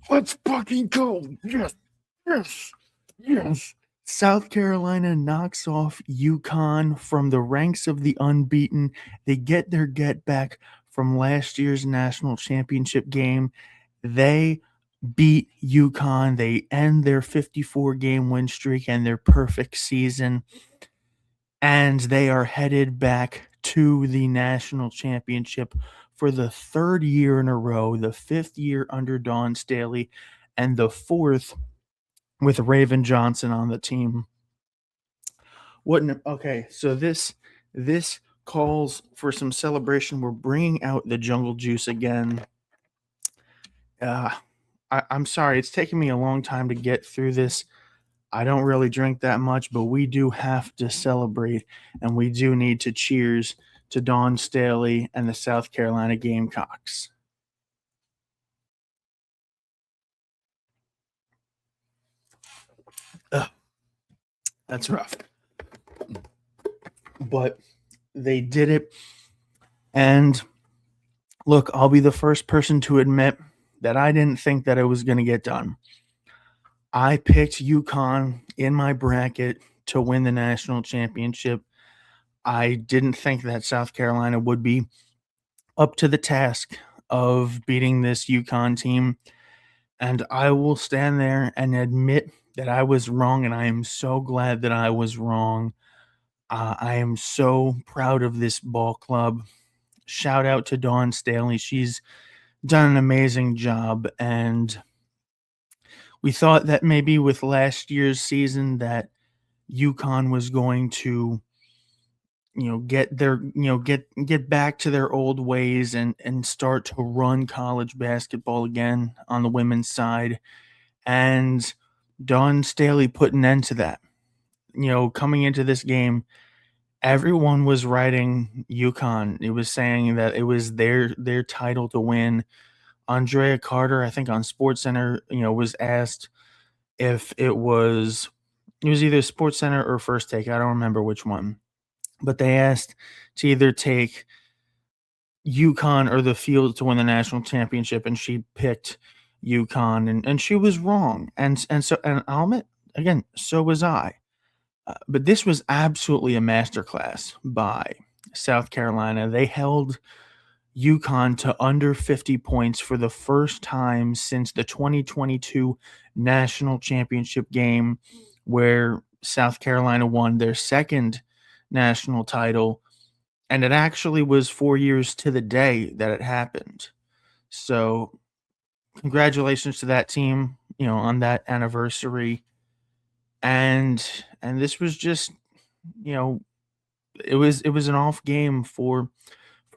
Let's fucking go. Yes, yes, yes. South Carolina knocks off Uconn from the ranks of the unbeaten. They get their get back from last year's national championship game. They beat Uconn. They end their 54 game win streak and their perfect season. And they are headed back to the national championship for the third year in a row, the fifth year under Dawn Staley, and the fourth with Raven Johnson on the team. Okay, so this calls for some celebration. We're bringing out the jungle juice again. Uh, I'm sorry, it's taking me a long time to get through this. I don't really drink that much, but we do have to celebrate, and we do need to cheers to Dawn Staley and the South Carolina Gamecocks. Ugh, that's rough. But they did it. And look, I'll be the first person to admit that I didn't think that it was going to get done. I picked Uconn in my bracket to win the national championship. I didn't think that South Carolina would be up to the task of beating this Uconn team. And I will stand there and admit that I was wrong. And I am so glad that I was wrong. I am so proud of this ball club. Shout out to Dawn Staley. She's done an amazing job. And we thought that maybe with last year's season that Uconn was going to get back to their old ways and start to run college basketball again on the women's side. And Dawn Staley put an end to that. Coming into this game, everyone was writing Uconn. It was saying that it was their title to win. Andrea Carter, I think on SportsCenter, was asked if it was either SportsCenter or First Take. I don't remember which one, but they asked to either take Uconn or the field to win the national championship, and she picked Uconn, and she was wrong. And I'll admit again, so was I. But this was absolutely a masterclass by South Carolina. They held Uconn to under 50 points for the first time since the 2022 national championship game, where South Carolina won their second national title. And it actually was 4 years to the day that it happened. So congratulations to that team, on that anniversary. And this was just, you know, it was an off game for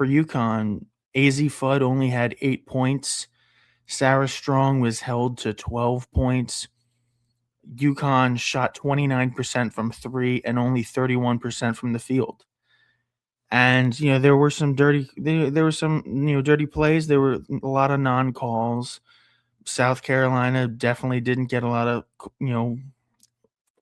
Uconn. AZ Fudd only had 8 points. Sarah Strong was held to 12 points. Uconn shot 29% from three and only 31% from the field. And there were some there were some dirty plays. There were a lot of non calls. South Carolina definitely didn't get a lot of you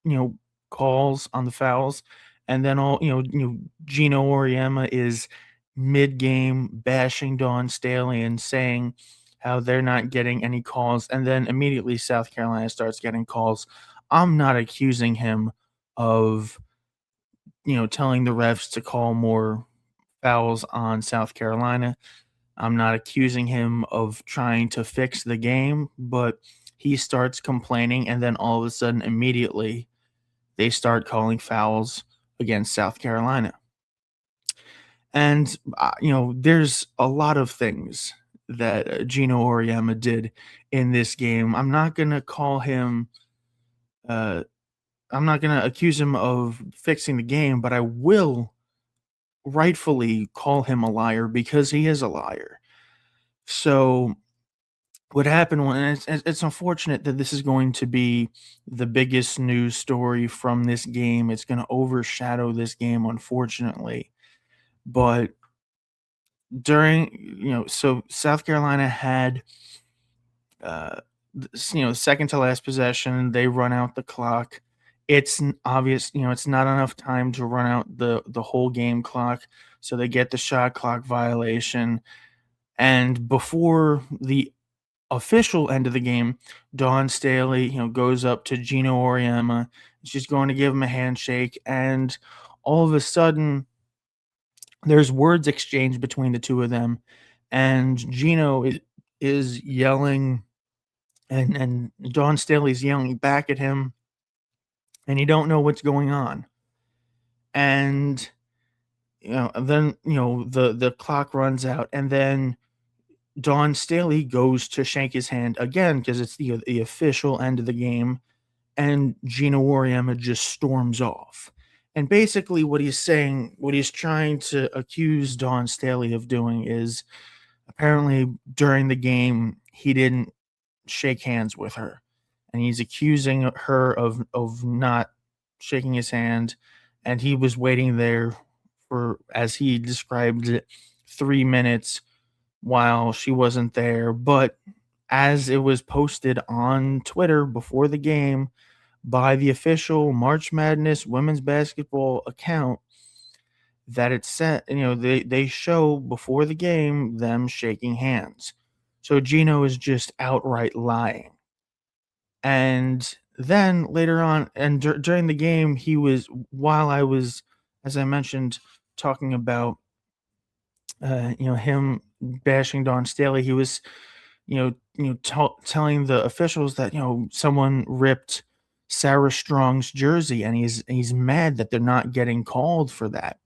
know calls on the fouls. And then Gino Oriema is mid game bashing Dawn Staley and saying how they're not getting any calls, and then immediately South Carolina starts getting calls. I'm not accusing him of telling the refs to call more fouls on South Carolina. I'm not accusing him of trying to fix the game, but he starts complaining, and then all of a sudden, immediately, they start calling fouls against South Carolina. And, there's a lot of things that Gino Oriema did in this game. I'm not going to call him, I'm not going to accuse him of fixing the game, but I will rightfully call him a liar because he is a liar. So what happened when it's unfortunate that this is going to be the biggest news story from this game. It's going to overshadow this game, unfortunately. But so South Carolina had, second to last possession. They run out the clock. It's obvious, it's not enough time to run out the whole game clock. So they get the shot clock violation. And before the official end of the game, Dawn Staley, goes up to Gino Auriemma. She's going to give him a handshake, and all of a sudden, there's words exchanged between the two of them, and Gino is yelling, and Dawn Staley's yelling back at him, and you don't know what's going on. And then the clock runs out, and then Dawn Staley goes to shake his hand again because it's the official end of the game, and Gino Auriemma just storms off. And basically, what he's trying to accuse Dawn Staley of doing is apparently during the game he didn't shake hands with her, and he's accusing her of not shaking his hand, and he was waiting there for, as he described it, 3 minutes while she wasn't there. But as it was posted on Twitter before the game by the official March Madness women's basketball account, that it said, they show before the game them shaking hands. So Gino is just outright lying. And then later on, and during the game, while I was, as I mentioned, talking about, him bashing Don Staley, he was, telling the officials that, someone ripped Sarah Strong's jersey, and he's mad that they're not getting called for that.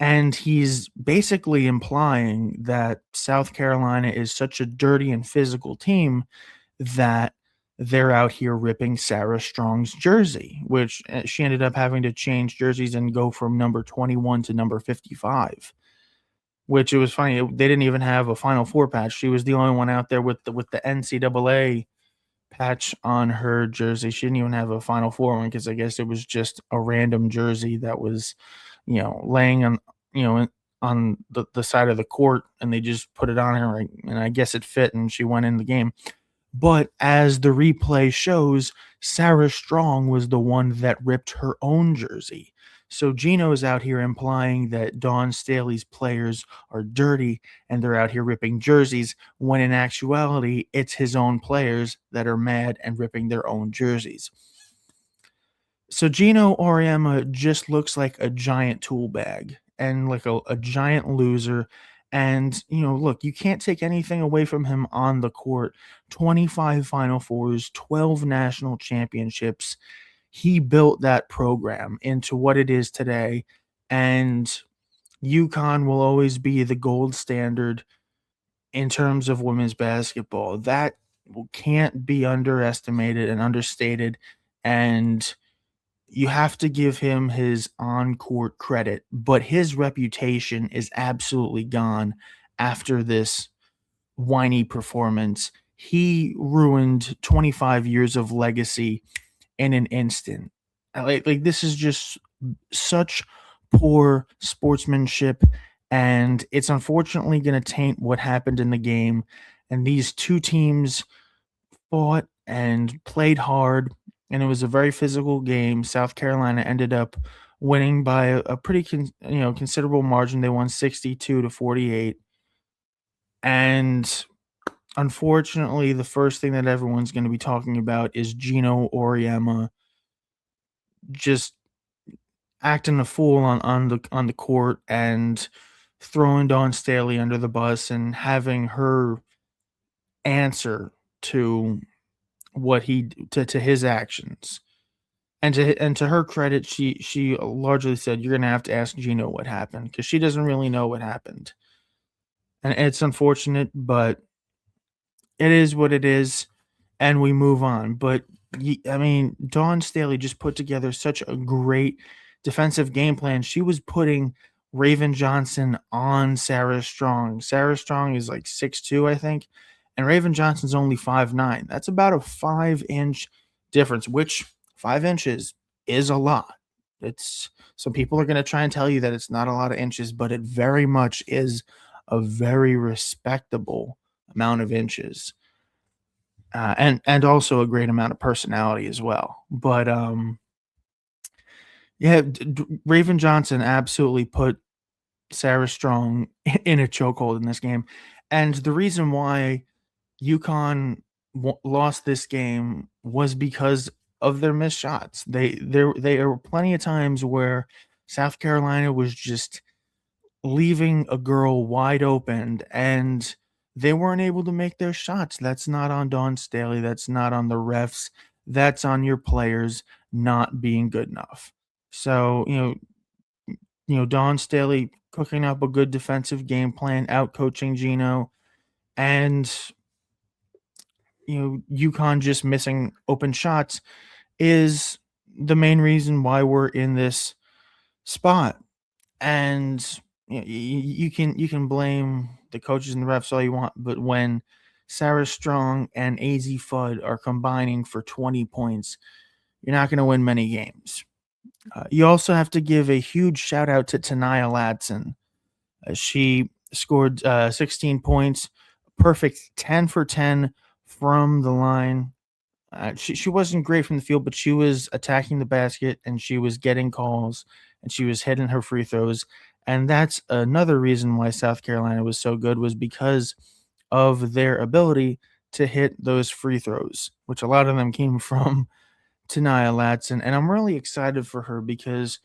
And he's basically implying that South Carolina is such a dirty and physical team that they're out here ripping Sarah Strong's jersey, which she ended up having to change jerseys and go from number 21 to number 55. Which, it was funny, they didn't even have a Final Four patch. She was the only one out there with the NCAA patch on her jersey. She didn't even have a Final Four one because I guess it was just a random jersey that was, laying on, on the side of the court, and they just put it on her, and I guess it fit, and she went in the game. But as the replay shows, Sarah Strong was the one that ripped her own jersey. So Gino's out here implying that Dawn Staley's players are dirty and they're out here ripping jerseys, when in actuality, it's his own players that are mad and ripping their own jerseys. So Gino Auriemma just looks like a giant tool bag and like a giant loser. And, look, you can't take anything away from him on the court. 25 Final Fours, 12 national championships. He built that program into what it is today. And Uconn will always be the gold standard in terms of women's basketball. That can't be underestimated and understated. And you have to give him his on-court credit, but his reputation is absolutely gone after this whiny performance. He ruined 25 years of legacy in an instant. Like this is just such poor sportsmanship, and it's unfortunately going to taint what happened in the game. And these two teams fought and played hard, and it was a very physical game. South Carolina ended up winning by a pretty considerable margin. They won 62-48. And unfortunately, the first thing that everyone's going to be talking about is Gino Auriemma just acting a fool on the court and throwing Dawn Staley under the bus and having her answer to what to his actions. And to her credit, she largely said, "You're gonna have to ask Gino what happened," because she doesn't really know what happened. And it's unfortunate, but it is what it is, and we move on. But I mean, Dawn Staley just put together such a great defensive game plan. She was putting Raven Johnson on Sarah Strong. Sarah Strong is like 6'2", I think, and Raven Johnson's only 5'9". That's about a 5-inch difference, which 5 inches is a lot. It's some people are going to try and tell you that it's not a lot of inches, but it very much is a very respectable amount of inches, and also a great amount of personality as well. But yeah, Raven Johnson absolutely put Sarah Strong in a chokehold in this game, and the reason why UConn lost this game was because of their missed shots. There were plenty of times where South Carolina was just leaving a girl wide open, and they weren't able to make their shots. That's not on Dawn Staley. That's not on the refs. That's on your players not being good enough. So, Dawn Staley cooking up a good defensive game plan, out coaching Gino, and UConn just missing open shots is the main reason why we're in this spot. And you can blame the coaches and the refs all you want, but when Sarah Strong and AZ Fudd are combining for 20 points, you're not going to win many games. You also have to give a huge shout out to Tanaya Ladson. She scored 16 points, perfect 10 for 10 from the line. She wasn't great from the field, but she was attacking the basket and she was getting calls and she was hitting her free throws. And that's another reason why South Carolina was so good, was because of their ability to hit those free throws, which a lot of them came from Tanaya Ladson. And I'm really excited for her because,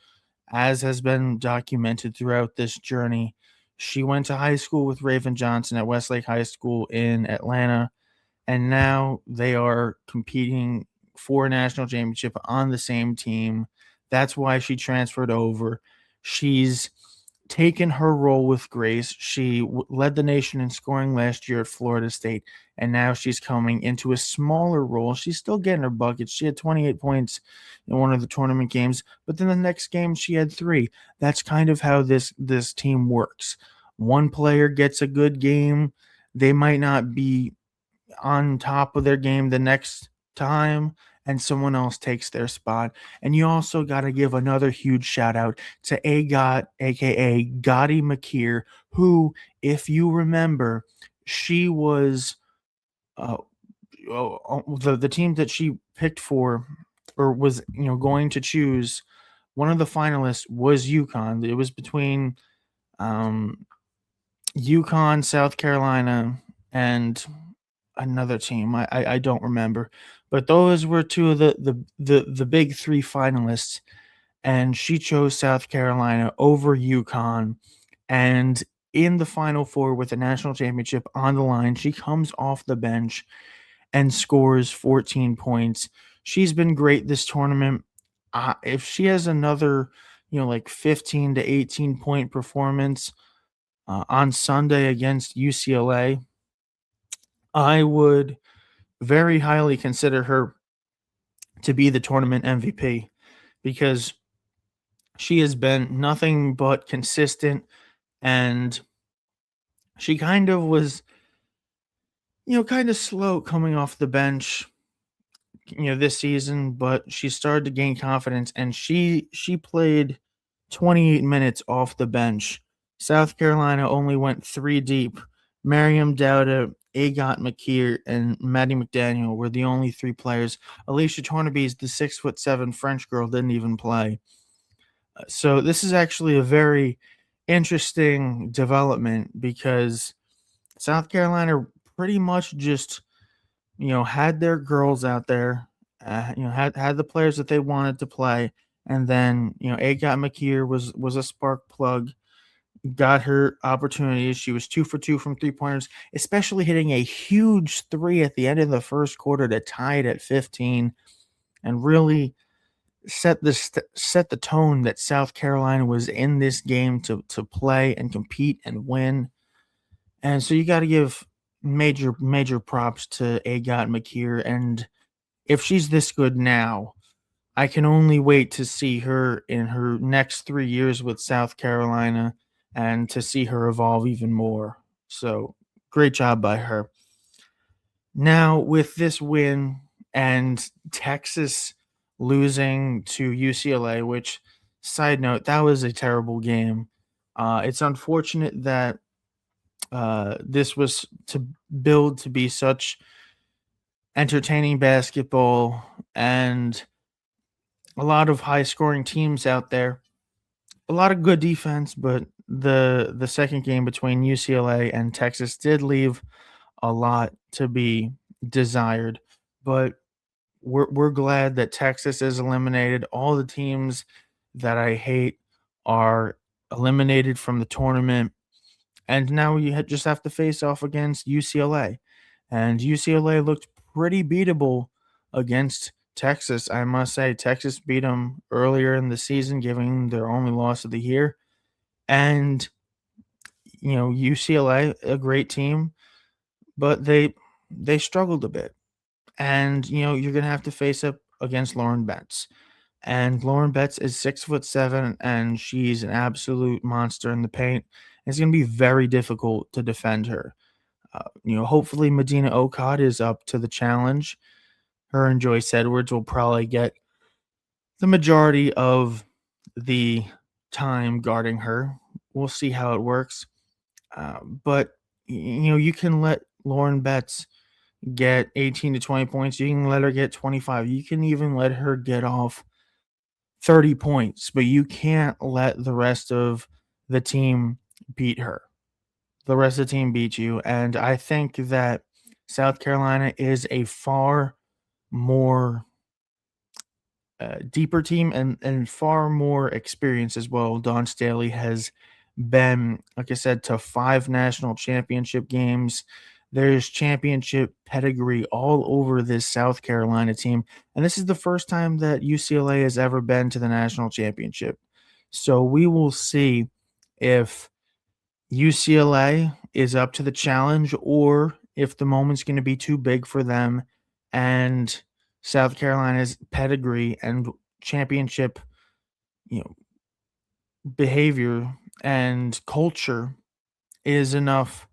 as has been documented throughout this journey, she went to high school with Raven Johnson at Westlake High School in Atlanta, and now they are competing for a national championship on the same team. That's why she transferred over. She's taken her role with grace. She led the nation in scoring last year at Florida State, and now she's coming into a smaller role. She's still getting her buckets. She had 28 points in one of the tournament games, but then the next game she had 3. That's kind of how this team works. One player gets a good game. They might not be on top of their game the next time, and someone else takes their spot. And you also got to give another huge shout out to Agot, aka Gotti McKeer, who, if you remember, she was uh, the team that she picked for, or was going to choose. One of the finalists was UConn. It was between UConn, South Carolina, and another team. I don't remember, but those were two of the big 3 finalists, and she chose South Carolina over UConn. And in the Final Four with the national championship on the line, she comes off the bench and scores 14 points. She's been great this tournament. If she has another, like 15 to 18 point performance on Sunday against UCLA, I would very highly consider her to be the tournament MVP, because she has been nothing but consistent, and she kind of was, kind of slow coming off the bench, this season, but she started to gain confidence, and she played 28 minutes off the bench. South Carolina only went 3 deep. Miriam Dowda, Agot McKeer, and Maddie McDaniel were the only 3 players. Alicia Tornaby's the 6'7" French girl didn't even play. So this is actually a very interesting development, because South Carolina pretty much just had their girls out there, had the players that they wanted to play, and then Agot McKeer was a spark plug, got her opportunities. She was 2 for 2 from 3-pointers, especially hitting a huge 3 at the end of the first quarter to tie it at 15, and really set the tone that South Carolina was in this game to play and compete and win. And so you got to give major props to Agot McKeer, and if she's this good now, I can only wait to see her in her next 3 years with South Carolina and to see her evolve even more. So great job by her. Now, with this win and Texas losing to UCLA, which, side note, that was a terrible game. It's unfortunate that this was to build to be such entertaining basketball and a lot of high scoring teams out there. A lot of good defense, but the second game between UCLA and Texas did leave a lot to be desired, but we're glad that Texas is eliminated. All the teams that I hate are eliminated from the tournament, and now we just have to face off against UCLA, and UCLA looked pretty beatable against Texas. I must say, Texas beat them earlier in the season, giving them their only loss of the year, and UCLA, a great team, but they struggled a bit. And you're gonna have to face up against Lauren Betts. And Lauren Betts is 6'7", and she's an absolute monster in the paint. It's gonna be very difficult to defend her. Hopefully Medina Okad is up to the challenge. Her and Joyce Edwards will probably get the majority of the time guarding her. We'll see how it works. But you can let Lauren Betts get 18 to 20 points. You can let her get 25. You can even let her get off 30 points, but you can't let the rest of the team beat her. The rest of the team beat you. And I think that South Carolina is a far more deeper team and far more experience as well. Dawn Staley has been, like I said, to 5 national championship games. There's championship pedigree all over this South Carolina team. And this is the first time that UCLA has ever been to the national championship. So we will see if UCLA is up to the challenge or if the moment's going to be too big for them and South Carolina's pedigree and championship, you know, behavior and culture is enough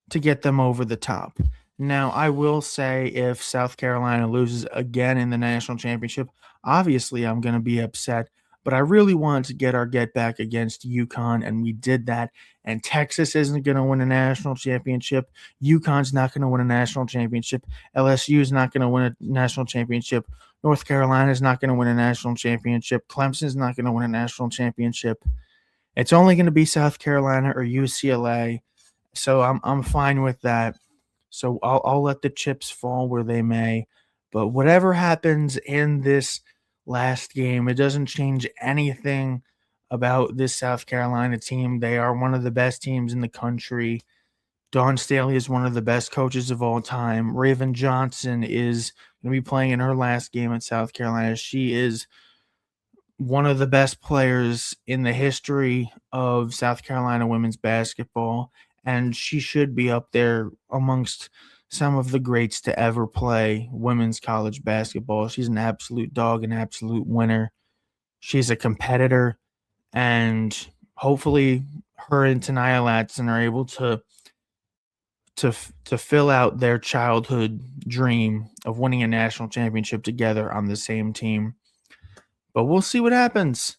to get them over the top. Now, I will say if South Carolina loses again in the national championship, obviously I'm going to be upset, but I really wanted to get our get back against Uconn, and we did that. And Texas isn't going to win a national championship. Uconn's not going to win a national championship. LSU is not going to win a national championship. North Carolina is not going to win a national championship. Clemson is not going to win a national championship. It's only going to be South Carolina or UCLA. So I'm fine with that. So I'll let the chips fall where they may. But whatever happens in this last game, it doesn't change anything about this South Carolina team. They are one of the best teams in the country. Dawn Staley is one of the best coaches of all time. Raven Johnson is going to be playing in her last game at South Carolina. She is one of the best players in the history of South Carolina women's basketball, and she should be up there amongst some of the greats to ever play women's college basketball. She's an absolute dog, an absolute winner. She's a competitor, and hopefully her and Tanaya Latson are able to fill out their childhood dream of winning a national championship together on the same team. But we'll see what happens.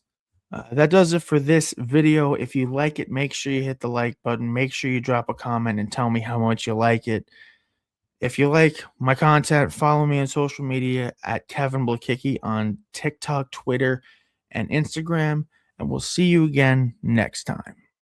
That does it for this video. If you like it, make sure you hit the like button. Make sure you drop a comment and tell me how much you like it. If you like my content, follow me on social media at Kevin Blakicki on TikTok, Twitter, and Instagram. And we'll see you again next time.